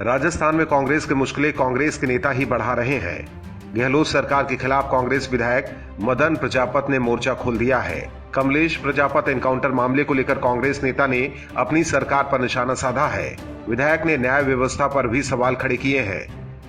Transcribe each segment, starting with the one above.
राजस्थान में कांग्रेस की मुश्किलें कांग्रेस के नेता ही बढ़ा रहे हैं। गहलोत सरकार के खिलाफ कांग्रेस विधायक मदन प्रजापत ने मोर्चा खोल दिया है। कमलेश प्रजापत एनकाउंटर मामले को लेकर कांग्रेस नेता ने अपनी सरकार पर निशाना साधा है। विधायक ने न्याय व्यवस्था पर भी सवाल खड़े किए हैं।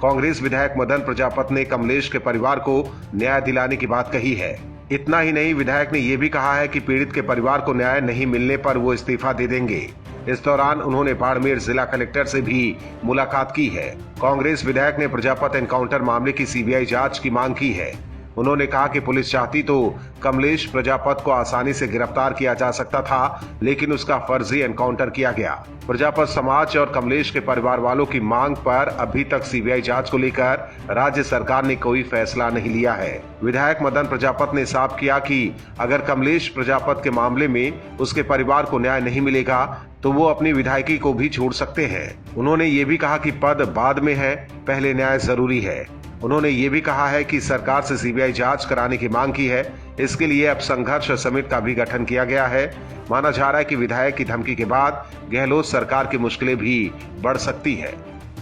कांग्रेस विधायक मदन प्रजापत ने कमलेश के परिवार को न्याय दिलाने की बात कही है। इतना ही नहीं, विधायक ने यह भी कहा है कि पीड़ित के परिवार को न्याय नहीं मिलने पर वो इस्तीफा दे देंगे। इस दौरान उन्होंने बाड़मेर जिला कलेक्टर से भी मुलाकात की है। कांग्रेस विधायक ने प्रजापत एनकाउंटर मामले की सीबीआई जांच की मांग की है। उन्होंने कहा कि पुलिस चाहती तो कमलेश प्रजापत को आसानी से गिरफ्तार किया जा सकता था, लेकिन उसका फर्जी एनकाउंटर किया गया। प्रजापत समाज और कमलेश के परिवार वालों की मांग पर अभी तक सीबीआई जांच को लेकर राज्य सरकार ने कोई फैसला नहीं लिया है। विधायक मदन प्रजापत ने साफ किया कि अगर कमलेश प्रजापत के मामले में उसके परिवार को न्याय नहीं मिलेगा तो वो अपनी विधायकी को भी छोड़ सकते हैं। उन्होंने ये भी कहा कि पद बाद में है, पहले न्याय जरूरी है। उन्होंने ये भी कहा है कि सरकार से सीबीआई जांच कराने की मांग की है। इसके लिए अब संघर्ष समिति का भी गठन किया गया है। माना जा रहा है कि विधायक की धमकी के बाद गहलोत सरकार की मुश्किलें भी बढ़ सकती है,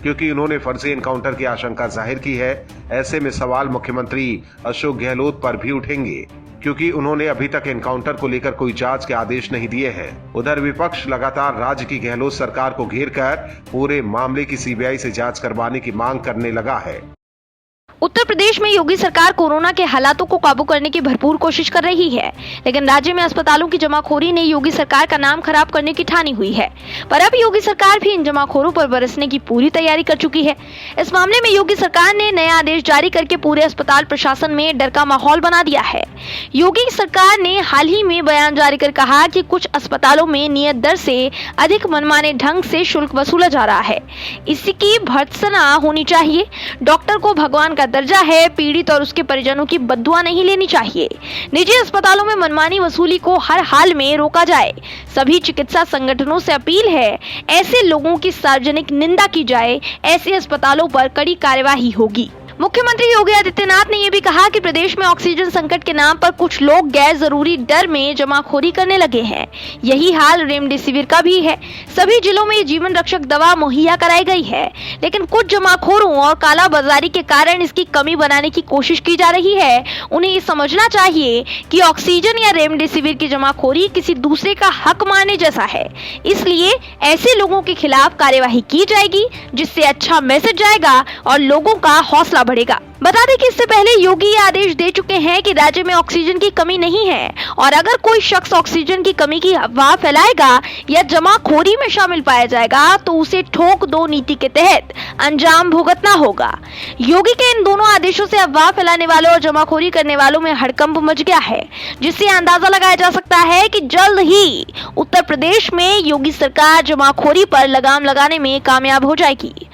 क्योंकि उन्होंने फर्जी एनकाउंटर की आशंका जाहिर की है। ऐसे में सवाल मुख्यमंत्री अशोक गहलोत पर भी उठेंगे, क्योंकि उन्होंने अभी तक एनकाउंटर को लेकर कोई जांच के आदेश नहीं दिए हैं। उधर विपक्ष लगातार राज्य की गहलोत सरकार को घेरकर पूरे मामले की सीबीआई से जांच करवाने की मांग करने लगा है। उत्तर प्रदेश में योगी सरकार कोरोना के हालातों को काबू करने की भरपूर कोशिश कर रही है, लेकिन राज्य में अस्पतालों की जमाखोरी ने योगी सरकार का नाम खराब करने की ठानी हुई है। पर अब योगी सरकार भी इन जमाखोरों पर बरसने की पूरी तैयारी कर चुकी है। इस मामले में योगी सरकार ने नया आदेश जारी करके पूरे अस्पताल प्रशासन में डर का माहौल बना दिया है। योगी सरकार ने हाल ही में बयान जारी कर कहा कि कुछ अस्पतालों में नियत दर से अधिक मनमाने ढंग से शुल्क वसूला जा रहा है। इसकी भर्त्सना होनी चाहिए। डॉक्टर को भगवान का दर्जा है। पीड़ित और उसके परिजनों की बद्दुआ नहीं लेनी चाहिए। निजी अस्पतालों में मनमानी वसूली को हर हाल में रोका जाए। सभी चिकित्सा संगठनों से अपील है, ऐसे लोगों की सार्वजनिक निंदा की जाए। ऐसे अस्पतालों पर कड़ी कार्यवाही होगी। मुख्यमंत्री योगी आदित्यनाथ ने यह भी कहा कि प्रदेश में ऑक्सीजन संकट के नाम पर कुछ लोग गैर जरूरी दर में जमाखोरी करने लगे हैं। यही हाल रेमडेसिविर का भी है। सभी जिलों में जीवन रक्षक दवा मुहैया कराई गई है, लेकिन कुछ जमाखोरों और कालाबाजारी के कारण इसकी कमी बनाने की कोशिश की जा रही है। उन्हें ये समझना चाहिए कि ऑक्सीजन या रेमडेसिविर की जमाखोरी किसी दूसरे का हक मारने जैसा है। इसलिए ऐसे लोगों के खिलाफ कार्यवाही की जाएगी, जिससे अच्छा मैसेज जाएगा और लोगों का हौसला बढ़ेगा। बता दें कि इससे पहले योगी ये आदेश दे चुके हैं कि राज्य में ऑक्सीजन की कमी नहीं है, और अगर कोई शख्स ऑक्सीजन की कमी की अफवाह फैलाएगा या जमाखोरी में शामिल पाया जाएगा तो उसे ठोक दो नीति के तहत अंजाम भुगतना होगा। योगी के इन दोनों आदेशों से अफवाह फैलाने वालों और जमाखोरी करने वालों में हड़कंप मच गया है, जिससे अंदाजा लगाया जा सकता है कि जल्द ही उत्तर प्रदेश में योगी सरकार जमाखोरी पर लगाम लगाने में कामयाब हो जाएगी।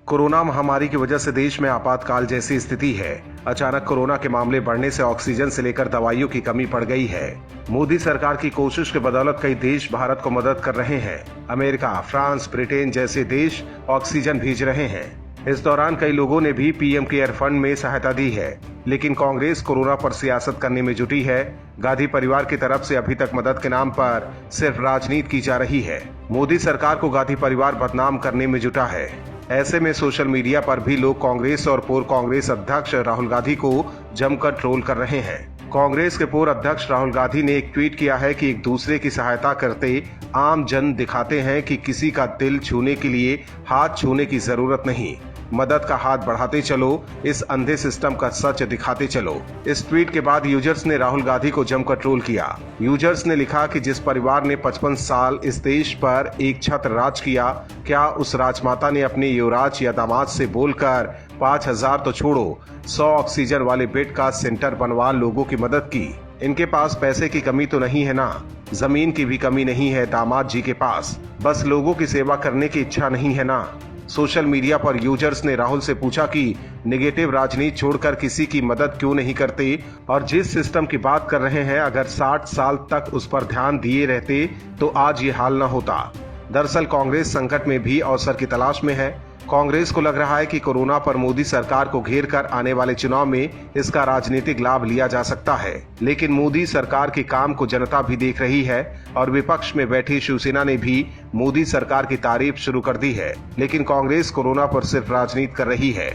कोरोना महामारी की वजह से देश में आपातकाल जैसी स्थिति है। अचानक कोरोना के मामले बढ़ने से ऑक्सीजन से लेकर दवाइयों की कमी पड़ गई है। मोदी सरकार की कोशिश के बदौलत कई देश भारत को मदद कर रहे हैं। अमेरिका, फ्रांस, ब्रिटेन जैसे देश ऑक्सीजन भेज रहे हैं। इस दौरान कई लोगों ने भी पीएम केयर फंड में सहायता दी है, लेकिन कांग्रेस कोरोना पर सियासत करने में जुटी है। गांधी परिवार की तरफ से अभी तक मदद के नाम पर सिर्फ राजनीति की जा रही है। मोदी सरकार को गांधी परिवार बदनाम करने में जुटा है। ऐसे में सोशल मीडिया पर भी लोग कांग्रेस और पूर्व कांग्रेस अध्यक्ष राहुल गांधी को जमकर ट्रोल कर रहे हैं। कांग्रेस के पूर्व अध्यक्ष राहुल गांधी ने एक ट्वीट किया है कि एक दूसरे की सहायता करते आम जन दिखाते हैं कि किसी का दिल छूने के लिए हाथ छूने की जरूरत नहीं। मदद का हाथ बढ़ाते चलो, इस अंधे सिस्टम का सच दिखाते चलो। इस ट्वीट के बाद यूजर्स ने राहुल गांधी को जमकर ट्रोल किया। यूजर्स ने लिखा कि जिस परिवार ने 55 साल इस देश पर एक छत राज किया, क्या उस राजमाता ने अपने युवराज या दामाद से बोलकर 5000 तो छोड़ो 100 ऑक्सीजन वाले बेड का सेंटर बनवा लोगों की मदद की। इनके पास पैसे की कमी तो नहीं है ना, जमीन की भी कमी नहीं है दामाद जी के पास, बस लोगों की सेवा करने की इच्छा नहीं है ना। सोशल मीडिया पर यूजर्स ने राहुल से पूछा कि नेगेटिव राजनीति छोड़कर किसी की मदद क्यों नहीं करते, और जिस सिस्टम की बात कर रहे हैं अगर 60 साल तक उस पर ध्यान दिए रहते तो आज ये हाल न होता। दरअसल कांग्रेस संकट में भी अवसर की तलाश में है। कांग्रेस को लग रहा है कि कोरोना पर मोदी सरकार को घेर कर आने वाले चुनाव में इसका राजनीतिक लाभ लिया जा सकता है। लेकिन मोदी सरकार के काम को जनता भी देख रही है और विपक्ष में बैठी शिवसेना ने भी मोदी सरकार की तारीफ शुरू कर दी है। लेकिन कांग्रेस कोरोना पर सिर्फ राजनीति कर रही है।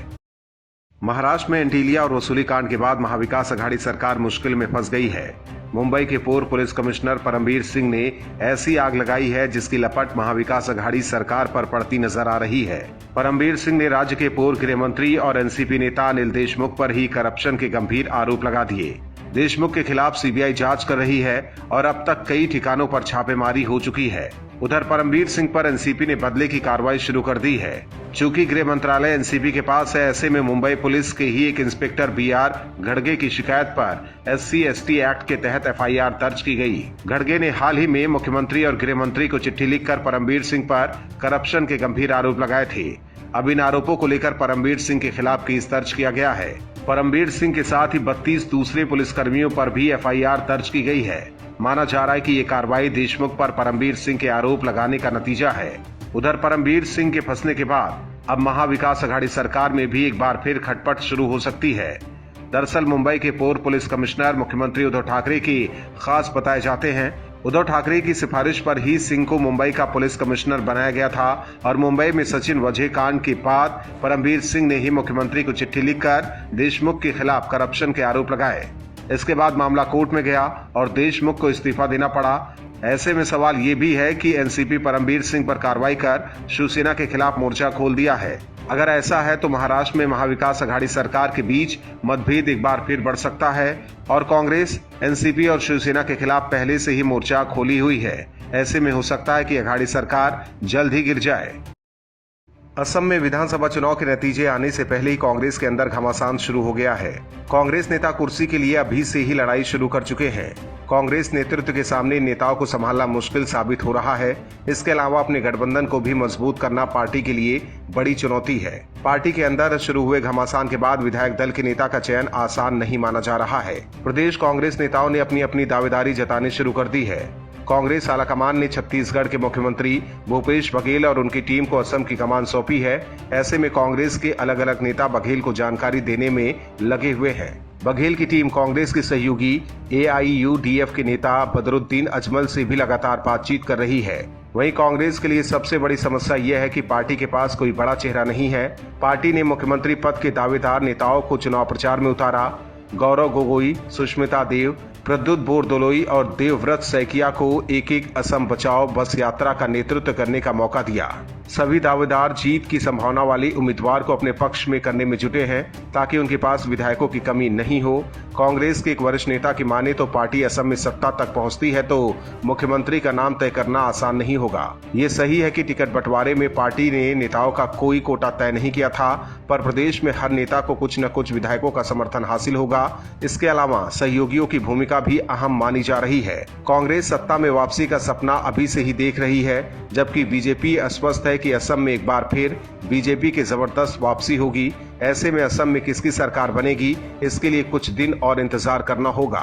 महाराष्ट्र में एंटीलिया और वसूली कांड के बाद महाविकास अघाड़ी सरकार मुश्किल में फंस गई है। मुंबई के पूर्व पुलिस कमिश्नर परमबीर सिंह ने ऐसी आग लगाई है जिसकी लपट महाविकास अघाड़ी सरकार पर पड़ती नजर आ रही है। परमबीर सिंह ने राज्य के पूर्व गृह मंत्री और एनसीपी नेता अनिल देशमुख पर ही करप्शन के गंभीर आरोप लगा दिए। देशमुख के खिलाफ सीबीआई जांच कर रही है और अब तक कई ठिकानों पर छापेमारी हो चुकी है। उधर परमबीर सिंह पर एनसीपी ने बदले की कार्रवाई शुरू कर दी है। चूंकि गृह मंत्रालय एनसीपी के पास है, ऐसे में मुंबई पुलिस के ही एक इंस्पेक्टर बीआर घड़गे की शिकायत पर SC/ST एक्ट के तहत FIR दर्ज की गई। घड़गे ने हाल ही में मुख्यमंत्री और गृह मंत्री को चिट्ठी लिखकर परमबीर सिंह पर करप्शन के गंभीर आरोप लगाए थे। अब इन आरोपों को लेकर परमबीर सिंह के खिलाफ केस दर्ज किया गया है। परमबीर सिंह के साथ ही 32 दूसरे पुलिसकर्मियों पर भी FIR दर्ज की गई है। माना जा रहा है कि ये कार्रवाई देशमुख पर परमबीर सिंह के आरोप लगाने का नतीजा है। उधर परमबीर सिंह के फंसने के बाद अब महाविकास अघाड़ी सरकार में भी एक बार फिर खटपट शुरू हो सकती है। दरअसल मुंबई के पूर्व पुलिस कमिश्नर मुख्यमंत्री उद्धव ठाकरे की खास बताए जाते हैं। उद्धव ठाकरे की सिफारिश पर ही सिंह को मुंबई का पुलिस कमिश्नर बनाया गया था और मुंबई में सचिन वजह कांड के बाद परमबीर सिंह ने ही मुख्यमंत्री को चिट्ठी लिखकर देशमुख के खिलाफ करप्शन के आरोप लगाए। इसके बाद मामला कोर्ट में गया और देशमुख को इस्तीफा देना पड़ा। ऐसे में सवाल ये भी है कि एनसीपी परमबीर सिंह पर कार्रवाई कर शिवसेना के खिलाफ मोर्चा खोल दिया है। अगर ऐसा है तो महाराष्ट्र में महाविकास अघाड़ी सरकार के बीच मतभेद एक बार फिर बढ़ सकता है और कांग्रेस, एनसीपी और शिवसेना के खिलाफ पहले से ही मोर्चा खोली हुई है। ऐसे में हो सकता है कि अघाड़ी सरकार जल्द ही गिर जाए। असम में विधानसभा चुनाव के नतीजे आने से पहले ही कांग्रेस के अंदर घमासान शुरू हो गया है। कांग्रेस नेता कुर्सी के लिए अभी से ही लड़ाई शुरू कर चुके हैं। कांग्रेस नेतृत्व के सामने नेताओं को संभालना मुश्किल साबित हो रहा है। इसके अलावा अपने गठबंधन को भी मजबूत करना पार्टी के लिए बड़ी चुनौती है। पार्टी के अंदर शुरू हुए घमासान के बाद विधायक दल के नेता का चयन आसान नहीं माना जा रहा है। प्रदेश कांग्रेस नेताओं ने अपनी अपनी दावेदारी जतानी शुरू कर दी है। कांग्रेस आलाकमान ने छत्तीसगढ़ के मुख्यमंत्री भूपेश बघेल और उनकी टीम को असम की कमान सौंपी है। ऐसे में कांग्रेस के अलग अलग नेता बघेल को जानकारी देने में लगे हुए हैं। बघेल की टीम कांग्रेस के सहयोगी AIUDF के नेता बदरुद्दीन अजमल से भी लगातार बातचीत कर रही है। वहीं कांग्रेस के लिए सबसे बड़ी समस्या यह है कि पार्टी के पास कोई बड़ा चेहरा नहीं है। पार्टी ने मुख्यमंत्री पद के दावेदार नेताओं को चुनाव प्रचार में उतारा। गौरव गोगोई, सुष्मिता देव, प्रद्युत बोरदोलोई और देवव्रत सैकिया को एक एक असम बचाओ बस यात्रा का नेतृत्व करने का मौका दिया। सभी दावेदार जीत की संभावना वाली उम्मीदवार को अपने पक्ष में करने में जुटे हैं ताकि उनके पास विधायकों की कमी नहीं हो। कांग्रेस के एक वरिष्ठ नेता की माने तो पार्टी असम में सत्ता तक पहुंचती है तो मुख्यमंत्री का नाम तय करना आसान नहीं होगा। ये सही है कि टिकट बंटवारे में पार्टी ने नेताओं का कोई कोटा तय नहीं किया था, पर प्रदेश में हर नेता को कुछ न कुछ विधायकों का समर्थन हासिल होगा। इसके अलावा सहयोगियों की भूमिका भी अहम मानी जा रही है। कांग्रेस सत्ता में वापसी का सपना अभी से ही देख रही है, जबकि बीजेपी अस्वस्थ है कि असम में एक बार फिर बीजेपी की जबरदस्त वापसी होगी। ऐसे में असम में किसकी सरकार बनेगी, इसके लिए कुछ दिन और इंतजार करना होगा।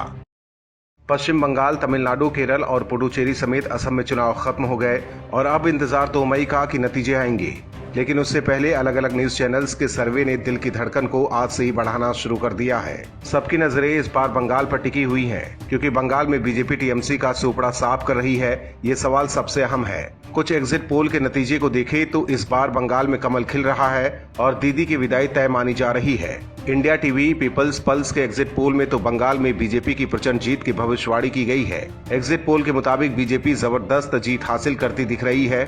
पश्चिम बंगाल, तमिलनाडु, केरल और पुडुचेरी समेत असम में चुनाव खत्म हो गए और अब इंतजार 2 मई का कि नतीजे आएंगे। लेकिन उससे पहले अलग अलग न्यूज चैनल्स के सर्वे ने दिल की धड़कन को आज से ही बढ़ाना शुरू कर दिया है। सबकी नजरें इस बार बंगाल पर टिकी हुई हैं, क्योंकि बंगाल में बीजेपी TMC का सुपड़ा साफ कर रही है। ये सवाल सबसे अहम है। कुछ एग्जिट पोल के नतीजे को देखें तो इस बार बंगाल में कमल खिल रहा है और दीदी की विदाई तय मानी जा रही है। इंडिया टीवी, पीपल्स पल्स के एग्जिट पोल में तो बंगाल में बीजेपी की प्रचंड जीत की भविष्यवाणी की गई है। एग्जिट पोल के मुताबिक बीजेपी जबरदस्त जीत हासिल करती दिख रही है।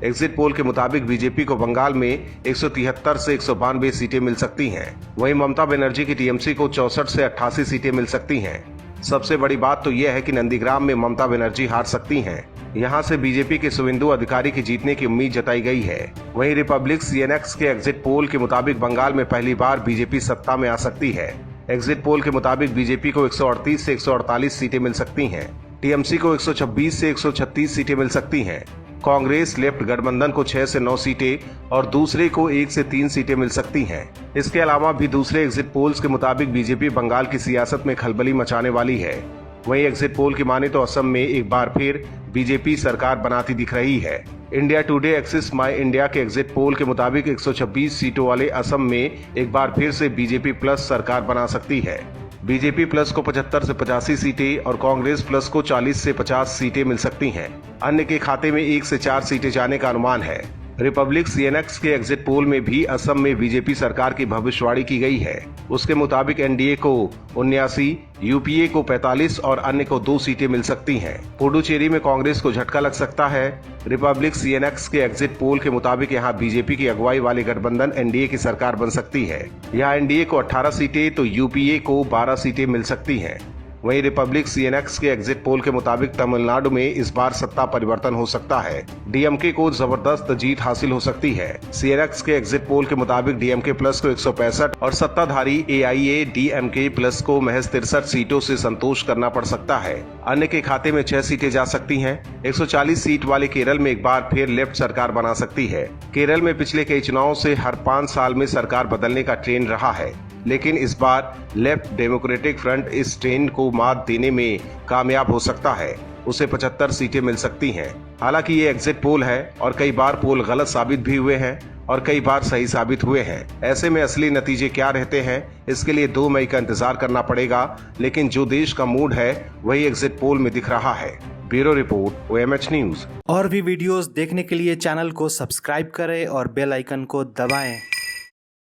एग्जिट पोल के मुताबिक बीजेपी को बंगाल में 173 से 192 सीटें मिल सकती हैं। वहीं ममता बनर्जी की TMC को 64 से 88 सीटें मिल सकती हैं। सबसे बड़ी बात तो यह है कि नंदीग्राम में ममता बनर्जी हार सकती हैं। यहां से बीजेपी के शुवेंदु अधिकारी की जीतने की उम्मीद जताई गई है। वहीं रिपब्लिक CNX के एग्जिट पोल के मुताबिक बंगाल में पहली बार बीजेपी सत्ता में आ सकती है। एग्जिट पोल के मुताबिक बीजेपी को 138 से 148 सीटें मिल सकती हैं। TMC को 126 से 136 सीटें मिल सकती हैं। कांग्रेस लेफ्ट गठबंधन को 6 से 9 सीटें और दूसरे को 1 से 3 सीटें मिल सकती हैं। इसके अलावा भी दूसरे एग्जिट पोल्स के मुताबिक बीजेपी बंगाल की सियासत में खलबली मचाने वाली है। वहीं एग्जिट पोल की माने तो असम में एक बार फिर बीजेपी सरकार बनाती दिख रही है। इंडिया टुडे एक्सिस माई इंडिया के एग्जिट पोल के मुताबिक 126 सीटों वाले असम में एक बार फिर से बीजेपी प्लस सरकार बना सकती है। बीजेपी प्लस को 75 से 85 सीटें और कांग्रेस प्लस को 40 से 50 सीटें मिल सकती हैं। अन्य के खाते में 1 से 4 सीटें जाने का अनुमान है। रिपब्लिक सीएनएक्स के एग्जिट पोल में भी असम में बीजेपी सरकार की भविष्यवाणी की गई है। उसके मुताबिक एनडीए को 79, यूपीए को 45 और अन्य को 2 सीटें मिल सकती हैं। पुडुचेरी में कांग्रेस को झटका लग सकता है। रिपब्लिक सीएनएक्स के एग्जिट पोल के मुताबिक यहां बीजेपी की अगुवाई वाले गठबंधन एनडीए की सरकार बन सकती है। यहां एनडीए को 18 सीटें तो यूपीए को 12 सीटें मिल सकती हैं। वहीं रिपब्लिक सीएनएक्स के एग्जिट पोल के मुताबिक तमिलनाडु में इस बार सत्ता परिवर्तन हो सकता है। डीएमके को जबरदस्त जीत हासिल हो सकती है। सीएनएक्स के एग्जिट पोल के मुताबिक डीएमके प्लस को 165 और सत्ताधारी एआईएडीएमके प्लस को महज 63 सीटों से संतोष करना पड़ सकता है। अन्य के खाते में 6 सीटें जा सकती हैं। 140 सीट वाले केरल में एक बार फिर लेफ्ट सरकार बना सकती है। केरल में पिछले कई चुनाव से हर 5 साल में सरकार बदलने का ट्रेंड रहा है, लेकिन इस बार लेफ्ट डेमोक्रेटिक फ्रंट इस ट्रेंड को मात देने में कामयाब हो सकता है। उसे 75 सीटें मिल सकती हैं। हालांकि ये एग्जिट पोल है और कई बार पोल गलत साबित भी हुए हैं और कई बार सही साबित हुए हैं। ऐसे में असली नतीजे क्या रहते हैं, इसके लिए 2 मई का इंतजार करना पड़ेगा, लेकिन जो देश का मूड है वही एग्जिट पोल में दिख रहा है। Bureau report, OMH news. और भी वीडियोस देखने के लिए चैनल को सब्सक्राइब करें और बेल आइकन को दबाएं।